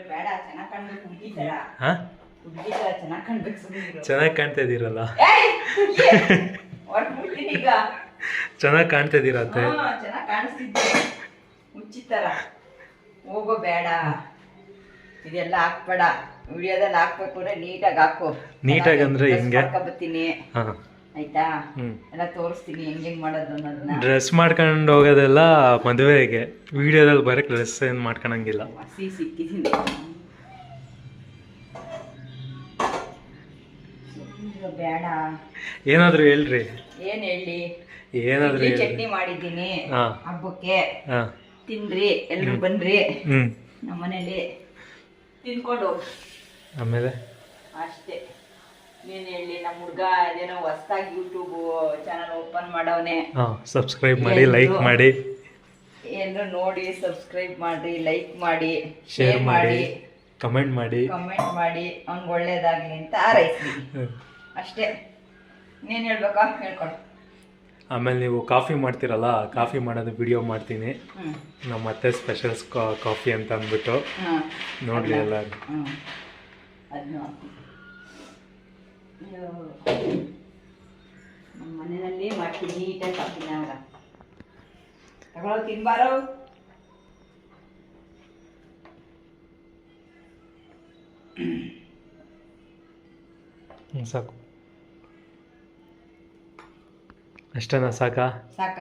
ಬೇಡ ಚೆನ್ನಾಗಿ ಕಾಣ್ಬೇಕು ಹುಡುಗಿ ತರ ಹಾ ಹುಡುಗಿ ತರ ಚೆನ್ನಾಗಿ ಕಾಣ್ಬೇಕು ಸುಮ್ಮನೆ ಚೆನ್ನಾಗಿ ಕಾಣ್ತಾ ಇದೀರಲ್ಲ ಹೊರಟ್ಬಿಡ್ತೀನಿ ಈಗ ಚೆನ್ನಾಗಿ ಕಾಣ್ತಾ ಇದೀರ ಅತ್ತೆ ಚೆನ್ನಾಗಿ ಕಾಣಿಸ್ತಿದ್ದೆ ಹುಚ್ಚಿ ತರ ಹೋಗೋ ಬೇಡ ಇದೆಲ್ಲ ಹಾಕ್ಬೇಡ ವಿಡಿಯೋದಲ್ಲಿ ಹಾಕ್ಬೇಕು ಅಂದ್ರೆ ನೀಟಾಗಿ ಹಾಕು ನೀಟಾಗಿ ಅಂದ್ರೆ ಹೆಂಗೆ ಬರ್ತೀನಿ ಹಾ ಆಯ್ತಾ ಎಲ್ಲ ತೋರಿಸ್ತೀನಿ ಹೆಂಗ್ ಮಾಡೋದು ಅನ್ನೋದನ್ನ ಡ್ರೆಸ್ ಮಾಡ್ಕೊಂಡು ಹೋಗೋದೆಲ್ಲ ಮದುವೆಗೆ ವಿಡಿಯೋದಲ್ಲಿ ಬರಕ್ಕೆ ಡ್ರೆಸ್ ಏನು ಮಾಡ್ಕೊಳಂಗಿಲ್ಲ ಸಿಕ್ಕಿದ್ದೀನಿ ಬೇಡ ಏನಾದ್ರು ಹೇಳ್ರಿ ಏನ್ ಹೇಳಿ ಏನಾದ್ರು ಇಡ್ಲಿ ಚಟ್ನಿ ಮಾಡಿದ್ದೀನಿ ಹಬ್ಬಕ್ಕೆ ತಿನ್ರಿ ಎಲ್ರು ಬನ್ರಿ ನಮ್ಮ ಮನೇಲಿ ತಿನ್ಕೊಂಡು ಆಮೇಲೆ ಅಷ್ಟೇ ನೀನ್ ಹೇಳಿ ನಮ್ಮ ಹುಡ್ಗ ಅದೇನೋ ಹೊಸ್ದಾಗಿ ಯೂಟ್ಯೂಬ್ ಚಾನಲ್ ಓಪನ್ ಮಾಡವನೆ ಸಬ್ಸ್ಕ್ರೈಬ್ ಮಾಡಿ ಲೈಕ್ ಮಾಡಿ ಎಲ್ಲರೂ ನೋಡಿ ಸಬ್ಸ್ಕ್ರೈಬ್ ಮಾಡ್ರಿ ಲೈಕ್ ಮಾಡಿ ಶೇರ್ ಮಾಡಿ ಕಮೆಂಟ್ ಮಾಡಿ ಅವ್ನಿಗೆ ಒಳ್ಳೇದಾಗ್ಲಿ ಅಂತ ಹಾರೈಸ್ತೀನಿ ಅಷ್ಟೇ ನೀನ್ ಹೇಳ್ಬೇಕಾ ಹೇಳ್ಕೊಡು ಆಮೇಲೆ ನೀವು ಕಾಫಿ ಮಾಡ್ತೀರಲ್ಲ ಕಾಫಿ ಮಾಡೋದು ವಿಡಿಯೋ ಮಾಡ್ತೀನಿ ನಮ್ಮ ಅತ್ತೆ ಸ್ಪೆಷಲ್ಸ್ ಕಾಫಿ ಅಂತ ಅಂದ್ಬಿಟ್ಟು ನೋಡ್ರಿ ಎಲ್ಲ ಅದನ್ನು ನಮ್ಮ ಮನೆಯಲ್ಲಿ ಮಾಡ್ತೀನಿ ನೀಟಾಗಿ ಕಾಫಿನ ತಗೊಳ್ಳೋ ತಿನ್ಬಾರೋ ಸಾಕು ಅಷ್ಟೇನಾ ಸಾಕಾ ಸಾಕ